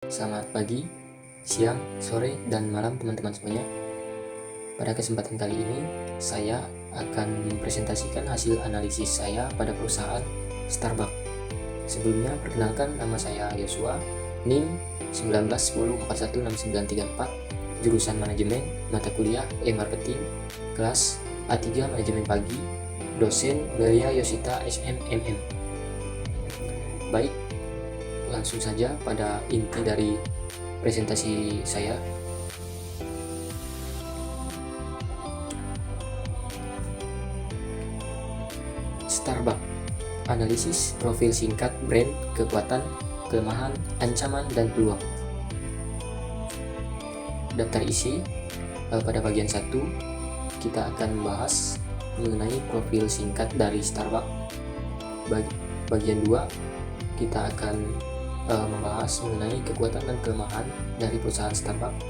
Selamat pagi, siang, sore, dan malam teman-teman semuanya. Pada kesempatan kali ini, saya akan mempresentasikan hasil analisis saya pada perusahaan Starbucks. Sebelumnya, perkenalkan nama saya Yosua, NIM 1910416934, jurusan Manajemen, mata kuliah E-Marketing, kelas A3 Manajemen Pagi, dosen Belia Yosita SMMM. Baik, langsung saja pada inti dari presentasi saya. Starbucks, analisis profil singkat brand, kekuatan, kelemahan, ancaman, dan peluang. Daftar isi. Pada bagian 1 kita akan membahas mengenai profil singkat dari Starbucks. Bagian 2 kita akan membahas mengenai kekuatan dan kelemahan dari perusahaan Starbucks.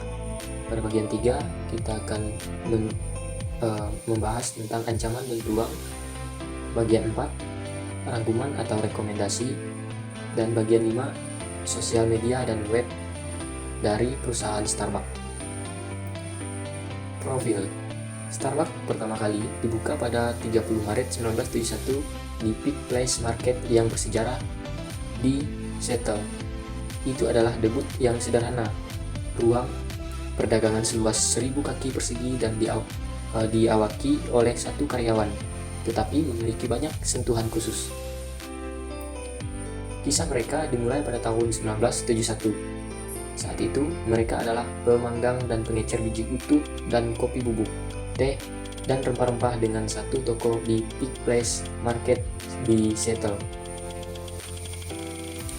Pada bagian 3 kita akan membahas tentang ancaman dan peluang. Bagian 4 rangkuman atau rekomendasi, dan bagian 5 sosial media dan web dari perusahaan Starbucks. Profil Starbucks pertama kali dibuka pada 30 Maret 1971 di Peak Place Market yang bersejarah di Seattle. Itu adalah debut yang sederhana, ruang perdagangan seluas 1000 kaki persegi dan diawaki oleh 1 karyawan, tetapi memiliki banyak sentuhan khusus. Kisah mereka dimulai pada tahun 1971. Saat itu, mereka adalah pemanggang dan pengecer biji utuh dan kopi bubuk, teh, dan rempah-rempah dengan 1 toko di Peak Place Market di Seattle.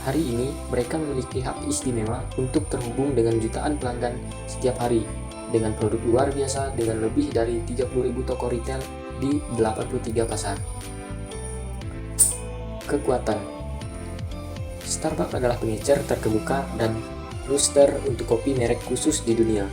Hari ini, mereka memiliki hak istimewa untuk terhubung dengan jutaan pelanggan setiap hari dengan produk luar biasa dengan lebih dari 30.000 toko retail di 83 pasar. Kekuatan Starbucks adalah pengecer terkemuka dan roaster untuk kopi merek khusus di dunia.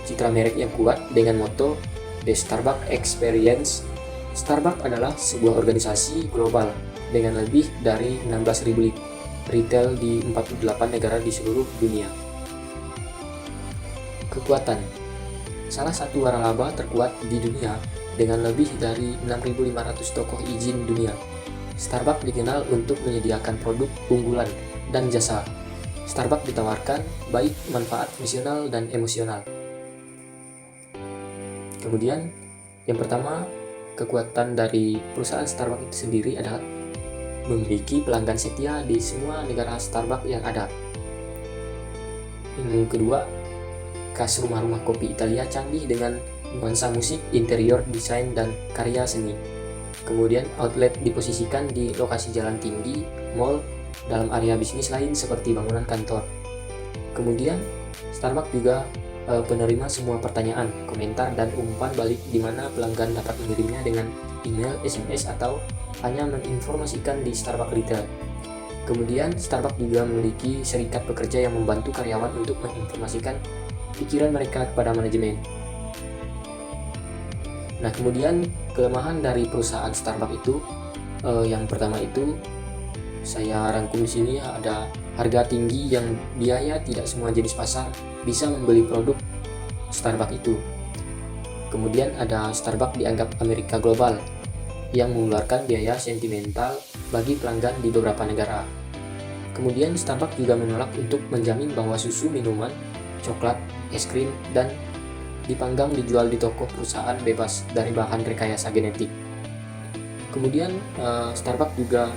Citra merek yang kuat dengan moto The Starbucks Experience. Starbucks adalah sebuah organisasi global dengan lebih dari 16.000 retail di 48 negara di seluruh dunia. Kekuatan salah satu waralaba terkuat di dunia dengan lebih dari 6.500 toko izin dunia. Starbucks dikenal untuk menyediakan produk unggulan dan jasa. Starbucks ditawarkan baik manfaat fungsional dan emosional. Kemudian, yang pertama, kekuatan dari perusahaan Starbucks itu sendiri adalah memiliki pelanggan setia di semua negara Starbucks yang ada. Yang kedua, khas rumah-rumah kopi Italia canggih dengan nuansa musik, interior, desain, dan karya seni. Kemudian outlet diposisikan di lokasi jalan tinggi, mall, dalam area bisnis lain seperti bangunan kantor. Kemudian Starbucks juga penerima semua pertanyaan, komentar, dan umpan balik di mana pelanggan dapat mengirimnya dengan email, SMS, atau hanya menginformasikan di Starbucks Retail. Kemudian Starbucks juga memiliki serikat pekerja yang membantu karyawan untuk menginformasikan pikiran mereka kepada manajemen. Nah, kemudian kelemahan dari perusahaan Starbucks itu, yang pertama itu saya rangkum di sini ada harga tinggi yang biaya tidak semua jenis pasar bisa membeli produk Starbucks itu. Kemudian ada Starbucks dianggap Amerika global yang mengeluarkan biaya sentimental bagi pelanggan di beberapa negara. Kemudian Starbucks juga menolak untuk menjamin bahwa susu, minuman, coklat, es krim, dan dipanggang dijual di toko perusahaan bebas dari bahan rekayasa genetik. Kemudian Starbucks juga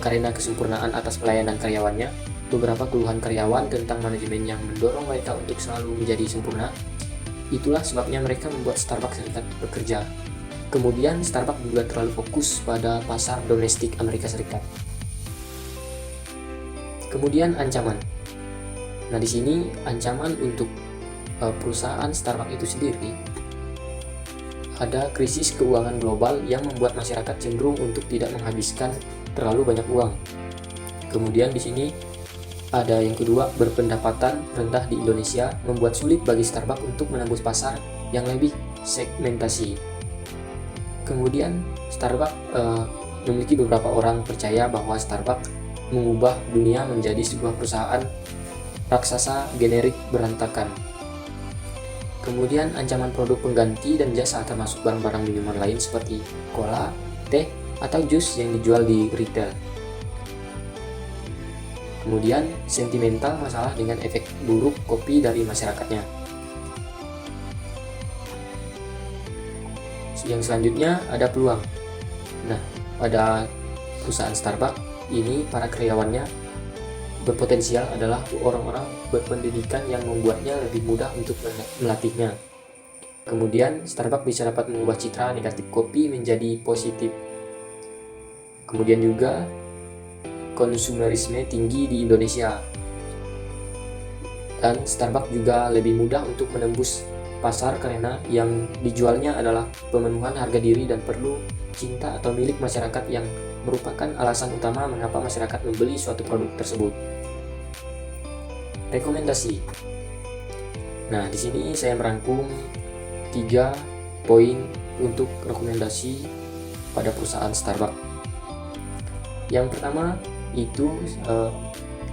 karena kesempurnaan atas pelayanan karyawannya, beberapa keluhan karyawan tentang manajemen yang mendorong mereka untuk selalu menjadi sempurna. Itulah sebabnya mereka membuat Starbucks serikat bekerja. Kemudian Starbucks juga terlalu fokus pada pasar domestik Amerika Serikat. Kemudian ancaman. Nah, di sini ancaman untuk perusahaan Starbucks itu sendiri ada krisis keuangan global yang membuat masyarakat cenderung untuk tidak menghabiskan terlalu banyak uang. Kemudian di sini ada yang kedua, berpendapatan rendah di Indonesia membuat sulit bagi Starbucks untuk menembus pasar yang lebih segmentasi. Kemudian Starbucks memiliki beberapa orang percaya bahwa Starbucks mengubah dunia menjadi sebuah perusahaan raksasa generik berantakan. Kemudian ancaman produk pengganti dan jasa termasuk barang-barang minuman lain seperti cola, teh, atau jus yang dijual di retail. Kemudian sentimental, masalah dengan efek buruk kopi dari masyarakatnya. Yang selanjutnya ada peluang. Nah, pada perusahaan Starbucks ini para karyawannya berpotensial adalah orang-orang berpendidikan yang membuatnya lebih mudah untuk melatihnya. Kemudian Starbucks bisa dapat mengubah citra negatif kopi menjadi positif. Kemudian juga konsumerisme tinggi di Indonesia. Dan Starbucks juga lebih mudah untuk menembus pasar karena yang dijualnya adalah pemenuhan harga diri dan perlu cinta atau milik masyarakat yang merupakan alasan utama mengapa masyarakat membeli suatu produk tersebut. Rekomendasi. Nah, di sini saya merangkum 3 poin untuk rekomendasi pada perusahaan Starbucks. Yang pertama itu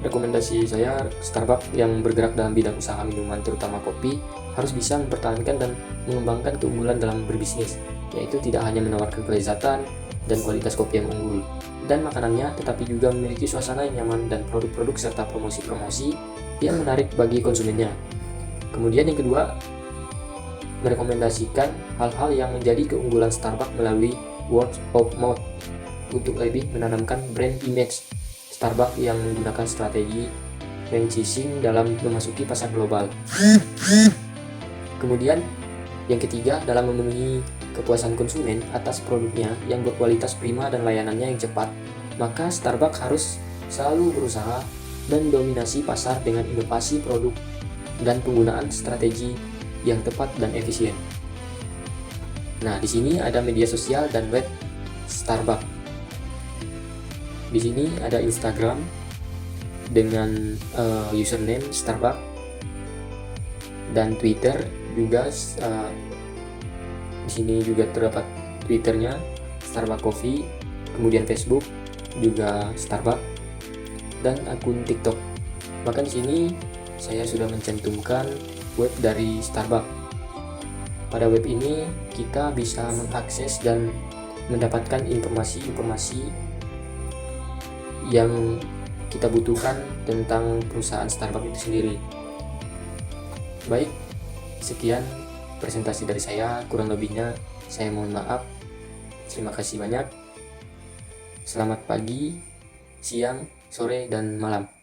rekomendasi saya, Starbucks yang bergerak dalam bidang usaha minuman terutama kopi harus bisa mempertahankan dan mengembangkan keunggulan dalam berbisnis, yaitu tidak hanya menawarkan kelezatan dan kualitas kopi yang unggul dan makanannya, tetapi juga memiliki suasana yang nyaman dan produk-produk serta promosi-promosi yang menarik bagi konsumennya. Kemudian yang kedua, merekomendasikan hal-hal yang menjadi keunggulan Starbucks melalui word of mouth untuk lebih menanamkan brand image Starbucks yang menggunakan strategi franchising dalam memasuki pasar global. Kemudian yang ketiga, dalam memenuhi kepuasan konsumen atas produknya yang berkualitas prima dan layanannya yang cepat, maka Starbucks harus selalu berusaha mendominasi pasar dengan inovasi produk dan penggunaan strategi yang tepat dan efisien. Nah, di sini ada media sosial dan web Starbucks. Di sini ada Instagram dengan username Starbucks dan Twitter juga. Di sini juga terdapat Twitternya Starbucks Coffee, kemudian Facebook juga Starbucks, dan akun TikTok. Maka di sini saya sudah mencantumkan web dari Starbucks. Pada web ini kita bisa mengakses dan mendapatkan informasi-informasi yang kita butuhkan tentang perusahaan Starbucks itu sendiri. Baik, sekian presentasi dari saya, kurang lebihnya saya mohon maaf. Terima kasih banyak. Selamat pagi, siang, sore, dan malam.